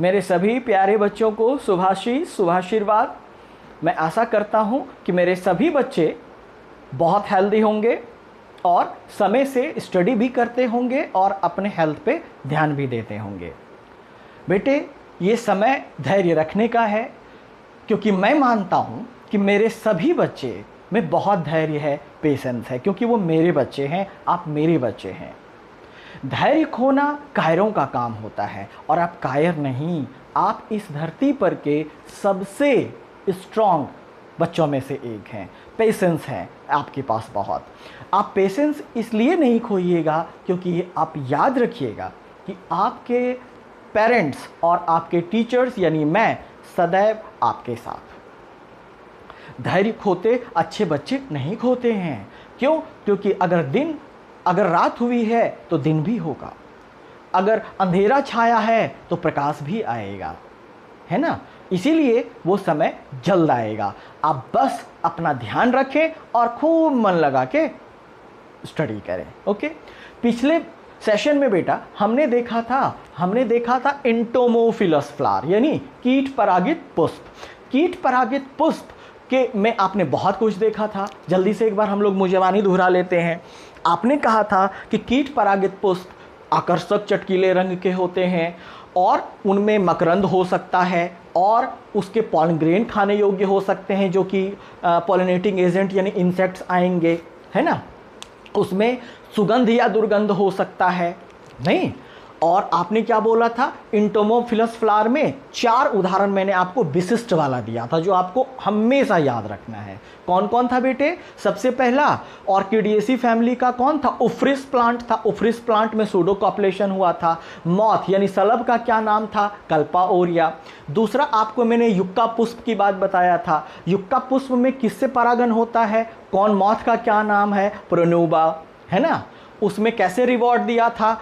मेरे सभी प्यारे बच्चों को शुभाशीष शुभाशीर्वाद। मैं आशा करता हूँ कि मेरे सभी बच्चे बहुत हेल्दी होंगे और समय से स्टडी भी करते होंगे और अपने हेल्थ पे ध्यान भी देते होंगे। बेटे, ये समय धैर्य रखने का है, क्योंकि मैं मानता हूँ कि मेरे सभी बच्चे में बहुत धैर्य है, पेशेंस है, क्योंकि वो मेरे बच्चे हैं, आप मेरे बच्चे हैं। धैर्य खोना कायरों का काम होता है और आप कायर नहीं, आप इस धरती पर के सबसे स्ट्रॉन्ग बच्चों में से एक हैं। पेशेंस है आपके पास बहुत। आप पेशेंस इसलिए नहीं खोइएगा क्योंकि आप याद रखिएगा कि आपके पेरेंट्स और आपके टीचर्स यानी मैं सदैव आपके साथ। धैर्य खोते अच्छे बच्चे नहीं खोते हैं। क्यों? क्योंकि अगर रात हुई है तो दिन भी होगा, अगर अंधेरा छाया है तो प्रकाश भी आएगा, है ना। इसीलिए वो समय जल्द आएगा। आप बस अपना ध्यान रखें और खूब मन लगा के स्टडी करें। ओके, पिछले सेशन में बेटा हमने देखा था एंटोमोफिलस फ्लावर यानी कीट परागित पुष्प। कीट परागित पुष्प के में आपने बहुत कुछ देखा था। जल्दी से एक बार हम लोग मुजवानी दोहरा लेते हैं। आपने कहा था कि कीट परागित पुष्प आकर्षक चटकीले रंग के होते हैं और उनमें मकरंद हो सकता है और उसके पॉलन ग्रेन खाने योग्य हो सकते हैं, जो कि पॉलिनेटिंग एजेंट यानी इंसेक्ट्स आएंगे, है ना। उसमें सुगंध या दुर्गंध हो सकता है नहीं। और आपने क्या बोला था, एंटोमोफिलस फ्लावर में 4 उदाहरण मैंने आपको विशिष्ट वाला दिया था जो आपको हमेशा याद रखना है। कौन कौन था बेटे? सबसे पहला ऑर्किडिएसी फैमिली का कौन था? ओफ्रिस प्लांट था। ओफ्रिस प्लांट में सूडोकॉपुलेशन हुआ था। मॉथ यानी सलब का क्या नाम था? कल्पा ओरिया। दूसरा आपको मैंने युक्का पुष्प की बात बताया था। युक्का पुष्प में किससे परागन होता है? कौन मॉथ का क्या नाम है? प्रोन्यूबा, है ना। उसमें कैसे रिवॉर्ड दिया था?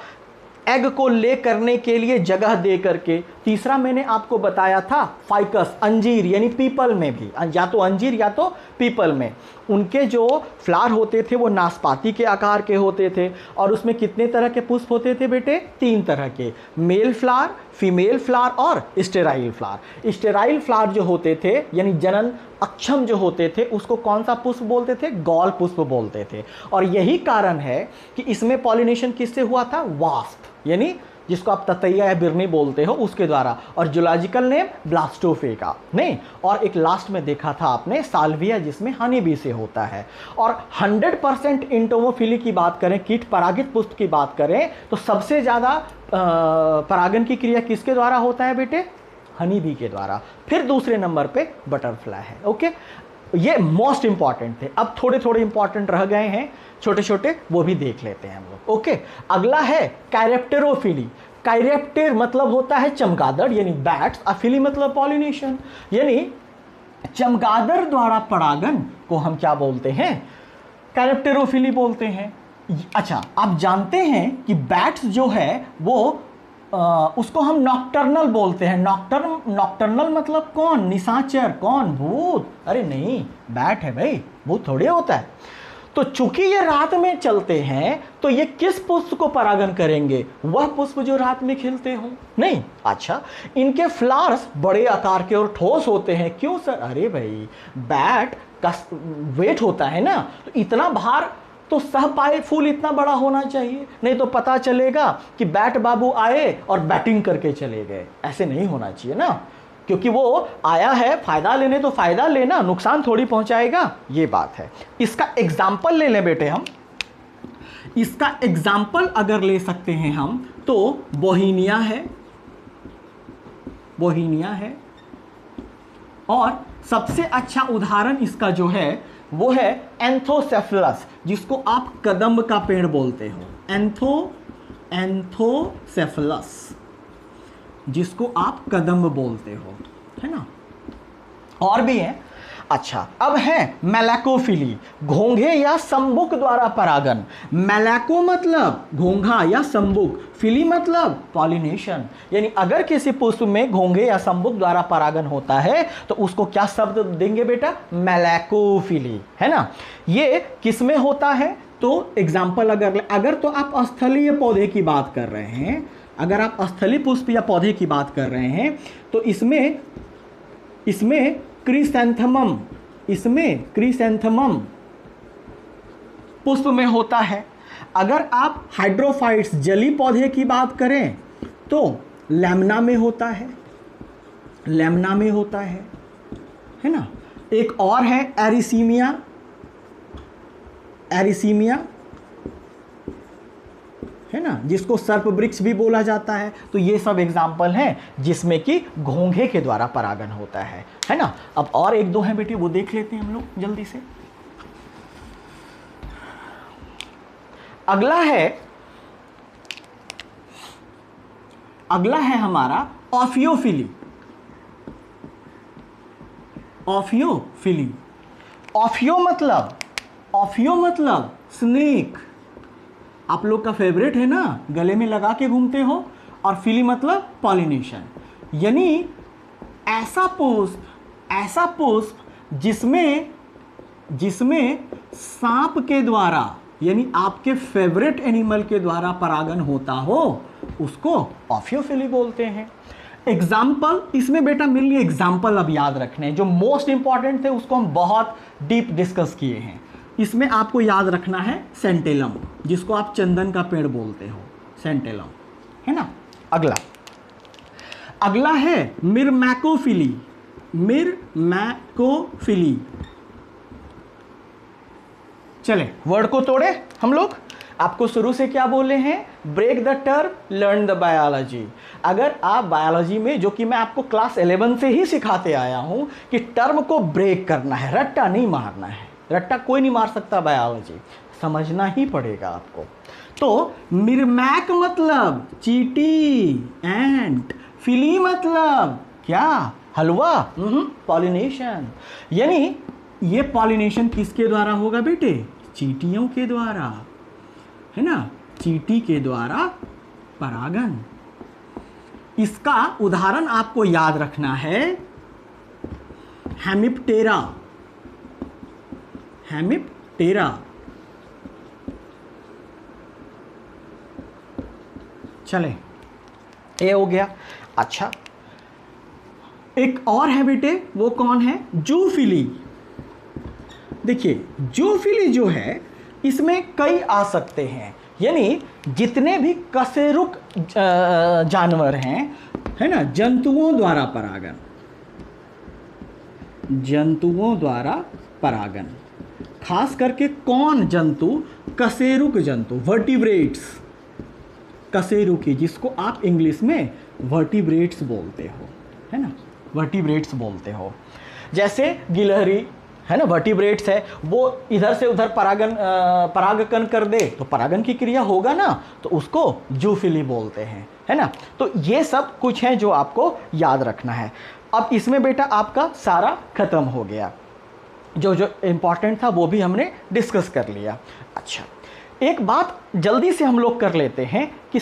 एग को ले करने के लिए जगह दे करके। तीसरा मैंने आपको बताया था फाइकस, अंजीर यानी पीपल में भी, या तो अंजीर या तो पीपल में उनके जो फ्लावर होते थे वो नाशपाती के आकार के होते थे। और उसमें कितने तरह के पुष्प होते थे बेटे? 3 तरह के, मेल फ्लावर, फीमेल फ्लावर और स्टेराइल फ्लावर। स्टेराइल फ्लावर जो होते थे यानी जनन अक्षम जो होते थे उसको कौन सा पुष्प बोलते थे? गौल पुष्प बोलते थे। और यही कारण है कि इसमें पॉलिनेशन किससे हुआ था? वास्प यानी जिसको आप ततैया या बिरनी बोलते हो उसके द्वारा। और जूलॉजिकल नेम ब्लास्टोफे का नहीं। और एक लास्ट में देखा था आपने साल्विया जिसमें हनी बी से होता है। और 100% एंटोमोफिली की बात करें, कीट परागित पुष्प की बात करें तो सबसे ज़्यादा परागन की क्रिया किसके द्वारा होता है बेटे? हनी बी के द्वारा। फिर दूसरे नंबर पे बटरफ्लाई है। ओके, ये मोस्ट इंपॉर्टेंट थे। अब थोड़े थोड़े इंपॉर्टेंट रह गए हैं छोटे छोटे, वो भी देख लेते हैं हम लोग। ओके, अगला है कैरेप्टेरोफिली। कैरेप्टेर मतलब होता है चमगादड़ यानी बैट्स, अफिली मतलब पॉलिनेशन यानी चमगादड़ द्वारा परागन को हम क्या बोलते हैं? कैरेप्टेरोफिली बोलते हैं। अच्छा, आप जानते हैं कि बैट्स जो है वो उसको हम नॉक्टर्नल बोलते हैं। नॉक्टर्नल मतलब कौन? निशाचर। कौन? भूत? अरे नहीं, बैट है भाई, भूत थोड़े होता है। तो चूंकि ये रात में चलते हैं तो ये किस पुष्प को परागन करेंगे? वह पुष्प जो रात में खिलते हों नहीं। अच्छा, इनके फ्लावर्स बड़े आकार के और ठोस होते हैं। क्यों सर? अरे भाई, बैट का वेट होता है ना, तो इतना भार तो सहपाई फूल इतना बड़ा होना चाहिए, नहीं तो पता चलेगा कि बैट बाबू आए और बैटिंग करके चले गए। ऐसे नहीं होना चाहिए ना, क्योंकि वो आया है फायदा लेने तो फायदा लेना, नुकसान थोड़ी पहुंचाएगा। ये बात है। इसका एग्जाम्पल ले लें बेटे हम। इसका एग्जाम्पल अगर ले सकते हैं हम तो बोहीनिया है, बोहीनिया है। और सबसे अच्छा उदाहरण इसका जो है वो है एंथोसेफलस, जिसको आप कदम्ब का पेड़ बोलते हो। एंथोसेफलस जिसको आप कदम्ब बोलते हो, है ना। और भी है। अच्छा, अब है मेलैकोफिली, घोंघे या संबुक द्वारा परागन। मेलैको मतलब घोंघा या संबुक, फिली मतलब पॉलिनेशन। यानी अगर किसी पुष्प में घोंघे या संबुक द्वारा परागन होता है तो उसको क्या शब्द देंगे बेटा? मेलैकोफिली, है ना। ये किस में होता है? तो एग्जाम्पल अगर तो आप स्थलीय पौधे की बात कर रहे हैं, अगर आप स्थली पुष्प या पौधे की बात कर रहे हैं तो इसमें क्रिसैंथेमम पुष्प में होता है। अगर आप हाइड्रोफाइट्स जली पौधे की बात करें तो लैम्ना में होता है, है ना। एक और है एरिसीमिया, है ना, जिसको सर्प वृक्ष भी बोला जाता है। तो ये सब एग्जाम्पल हैं जिसमें कि घोंघे के द्वारा परागण होता है ना। अब और एक दो हैं बेटी, वो देख लेते हैं हम लोग जल्दी से। अगला है हमारा ऑफियोफिली। ऑफियो मतलब स्नेक, आप लोग का फेवरेट है ना, गले में लगा के घूमते हो। और फिली मतलब पॉलिनेशन, यानी ऐसा पुष्प जिसमें सांप के द्वारा, यानी आपके फेवरेट एनिमल के द्वारा परागण होता हो, उसको ऑफियोफिली बोलते हैं। एग्जाम्पल इसमें बेटा मेरे लिए एग्जाम्पल अब याद रखने हैं, जो मोस्ट इंपॉर्टेंट थे उसको हम बहुत डीप डिस्कस किए हैं। इसमें आपको याद रखना है सेंटेलम, जिसको आप चंदन का पेड़ बोलते हो, सेंटेलम, है ना। अगला है मिरमैकोफिली। चले वर्ड को तोड़े हम लोग। आपको शुरू से क्या बोले हैं, break the term, learn the biology. अगर आप बायोलॉजी में, जो कि मैं आपको क्लास 11 से ही सिखाते आया हूं कि टर्म को ब्रेक करना है, रट्टा नहीं मारना है। रट्टा कोई नहीं मार सकता, बायोलॉजी समझना ही पड़ेगा आपको। तो मिरमैक मतलब चींटी, एंट। फिली मतलब क्या, हलवा, पॉलिनेशन। यानी ये पॉलिनेशन किसके द्वारा होगा बेटे, चींटियों के द्वारा, है ना, चींटी के द्वारा परागण। इसका उदाहरण आपको याद रखना है हेमिप्टेरा। चले, ये हो गया। अच्छा, एक और है बेटे, वो कौन है, जूफिली। देखिए जूफिली जो है, इसमें कई आ सकते हैं, यानी जितने भी कशेरुक जानवर हैं, है ना, जंतुओं द्वारा परागण। खास करके कौन जंतु, कशेरुक जंतु, वर्टिब्रेट्स, कशेरुकी, जिसको आप इंग्लिश में वर्टिब्रेट्स बोलते हो, है ना, वर्टिब्रेट्स बोलते हो। जैसे गिलहरी, है ना, वर्टिब्रेट्स है, वो इधर से उधर परागकण कर दे तो परागण की क्रिया होगा ना, तो उसको जूफिली बोलते हैं, है ना। तो ये सब कुछ है जो आपको याद रखना है। अब इसमें बेटा आपका सारा खत्म हो गया, जो इम्पॉर्टेंट था वो भी हमने डिस्कस कर लिया। अच्छा, एक बात जल्दी से हम लोग कर लेते हैं कि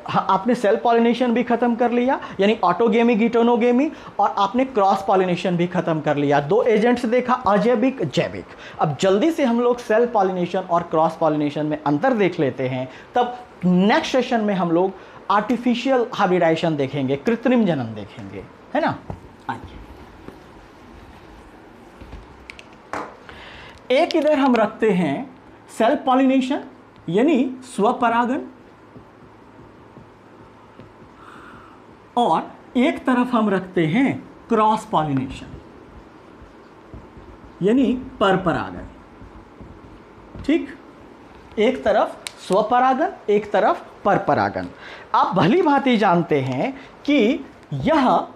आपने सेल्फ पॉलिनेशन भी खत्म कर लिया, यानी ऑटोगेमी, गिटोनोगेमी, और आपने क्रॉस पॉलिनेशन भी खत्म कर लिया। दो एजेंट्स देखा, अजैविक, जैविक। अब जल्दी से हम लोग सेल्फ पॉलिनेशन और क्रॉस पॉलिनेशन में अंतर देख लेते हैं, तब नेक्स्ट सेशन में हम लोग आर्टिफिशियल हाइब्रिडाइजेशन देखेंगे, कृत्रिम जनन देखेंगे, है ना। आइए, एक इधर हम रखते हैं सेल्फ पॉलिनेशन यानी स्वपरागण, और एक तरफ हम रखते हैं क्रॉस पॉलिनेशन यानी परपरागण। ठीक, एक तरफ स्वपरागण, एक तरफ परपरागण। आप भली भांति जानते हैं कि यह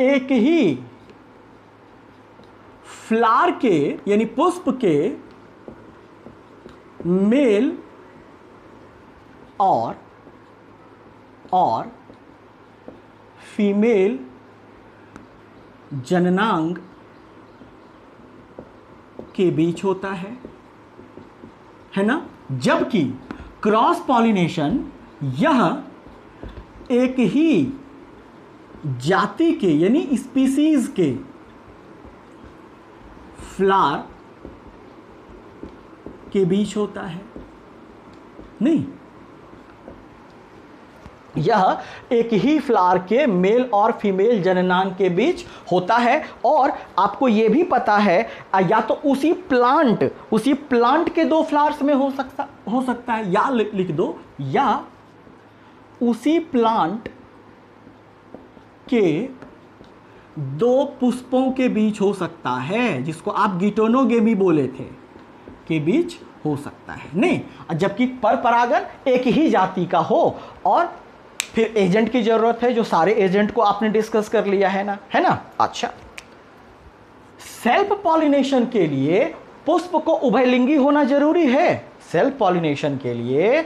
एक ही फ्लावर के यानी पुष्प के मेल और फीमेल जननांग के बीच होता है ना। जबकि क्रॉस पॉलिनेशन यह एक ही जाति के यानी स्पीसीज के फ्लावर के बीच होता है। नहीं, यह एक ही फ्लावर के मेल और फीमेल जननांग के बीच होता है। और आपको यह भी पता है या तो उसी प्लांट के दो फ्लावर्स में हो सकता है, या लिख दो, या उसी प्लांट के दो पुष्पों के बीच हो सकता है, जिसको आप गिटोनोगेमी बोले थे, के बीच हो सकता है। नहीं, जबकि पर परागन एक ही जाति का हो। और फिर एजेंट की जरूरत है, जो सारे एजेंट को आपने डिस्कस कर लिया है ना। अच्छा, सेल्फ पॉलिनेशन के लिए पुष्प को उभयलिंगी होना जरूरी है। सेल्फ पॉलिनेशन के लिए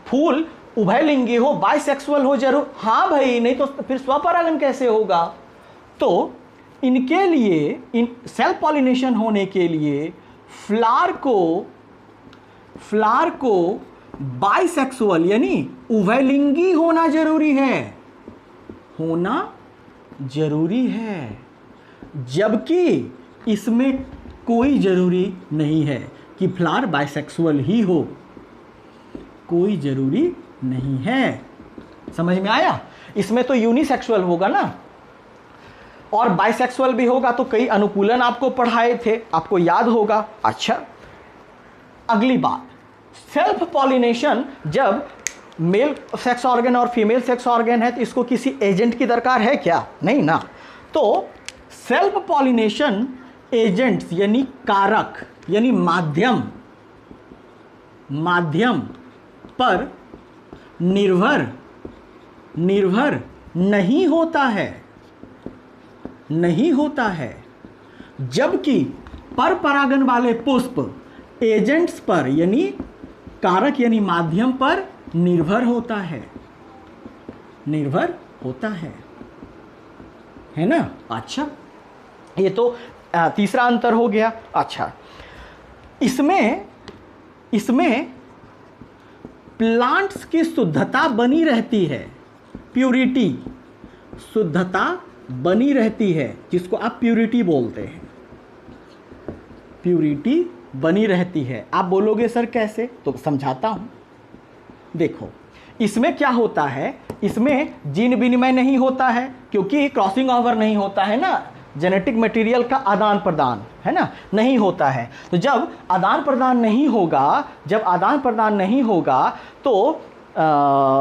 फूल उभयलिंगी हो, बाइसेक्सुअल हो जरूर। हाँ भाई, नहीं तो फिर स्वपरागन कैसे होगा? तो इनके लिए, इन सेल्फ पॉलिनेशन होने के लिए फ्लावर को बाइसेक्सुअल यानी उभयलिंगी होना जरूरी है, जबकि इसमें कोई जरूरी नहीं है कि फ्लावर बाइसेक्सुअल ही हो, कोई जरूरी नहीं है। समझ में आया? इसमें तो यूनिसेक्सुअल होगा ना, और बाइसेक्सुअल भी होगा। तो कई अनुकूलन आपको पढ़ाए थे, आपको याद होगा। अच्छा, अगली बात, सेल्फ पॉलिनेशन, जब मेल सेक्स ऑर्गन और फीमेल सेक्स ऑर्गन है तो इसको किसी एजेंट की दरकार है क्या? नहीं ना। तो सेल्फ पॉलिनेशन एजेंट्स यानी कारक यानी माध्यम पर निर्भर नहीं होता है, जबकि पर परागन वाले पुष्प एजेंट्स पर यानी कारक यानी माध्यम पर निर्भर होता है ना। अच्छा, ये तो तीसरा अंतर हो गया। अच्छा, इसमें प्लांट्स की शुद्धता बनी रहती है, प्यूरिटी, शुद्धता बनी रहती है, जिसको आप प्यूरिटी बोलते हैं। प्यूरिटी बनी रहती है। आप बोलोगे सर कैसे? तो समझाता हूं। देखो, इसमें क्या होता है, इसमें जीन विनिमय नहीं होता है, क्योंकि क्रॉसिंग ओवर नहीं होता है ना, जेनेटिक मटेरियल का आदान प्रदान है ना, नहीं होता है। तो जब आदान प्रदान नहीं होगा तो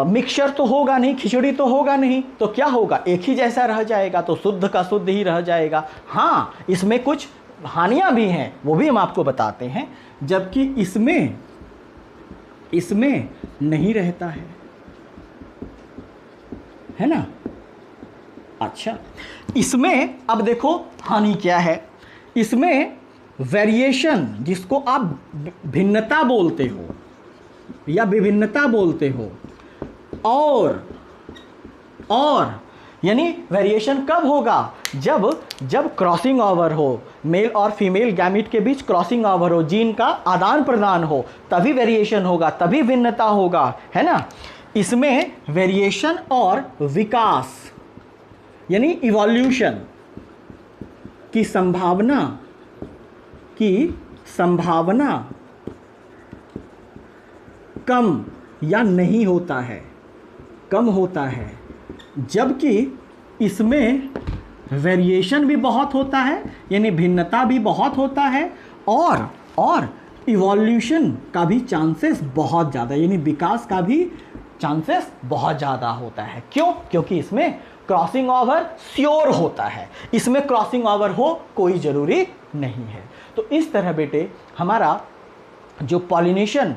मिक्सचर तो होगा नहीं, खिचड़ी तो होगा नहीं, तो क्या होगा? एक ही जैसा रह जाएगा, तो शुद्ध का शुद्ध ही रह जाएगा। हाँ, इसमें कुछ हानियां भी हैं, वो भी हम आपको बताते हैं, जबकि इसमें नहीं रहता है ना। अच्छा, इसमें अब देखो हानि क्या है। इसमें वेरिएशन, जिसको आप भिन्नता बोलते हो या विभिन्नता बोलते हो, और यानी वेरिएशन कब होगा? जब क्रॉसिंग ओवर हो, मेल और फीमेल गैमीट के बीच क्रॉसिंग ओवर हो, जीन का आदान प्रदान हो, तभी वेरिएशन होगा, तभी भिन्नता होगा, है ना। इसमें वेरिएशन और विकास यानी इवोल्यूशन की संभावना कम या नहीं होता है, कम होता है, जबकि इसमें वेरिएशन भी बहुत होता है, यानी भिन्नता भी बहुत होता है, और इवोल्यूशन का भी चांसेस बहुत ज़्यादा, यानी विकास का भी चांसेस बहुत ज़्यादा होता है। क्यों? क्योंकि इसमें क्रॉसिंग ओवर श्योर होता है, इसमें क्रॉसिंग ओवर हो कोई ज़रूरी नहीं है। तो इस तरह बेटे हमारा जो पॉलिनेशन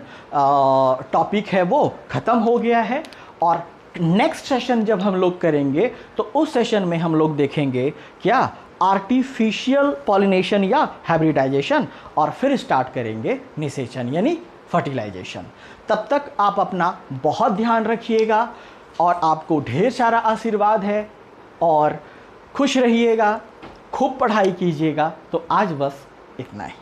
टॉपिक है वो ख़त्म हो गया है। और नेक्स्ट सेशन जब हम लोग करेंगे तो उस सेशन में हम लोग देखेंगे क्या आर्टिफिशियल पॉलिनेशन या हाइब्रिडाइजेशन, और फिर स्टार्ट करेंगे निषेचन यानी फर्टिलाइजेशन। तब तक आप अपना बहुत ध्यान रखिएगा और आपको ढेर सारा आशीर्वाद है, और खुश रहिएगा, खूब पढ़ाई कीजिएगा। तो आज बस इतना ही।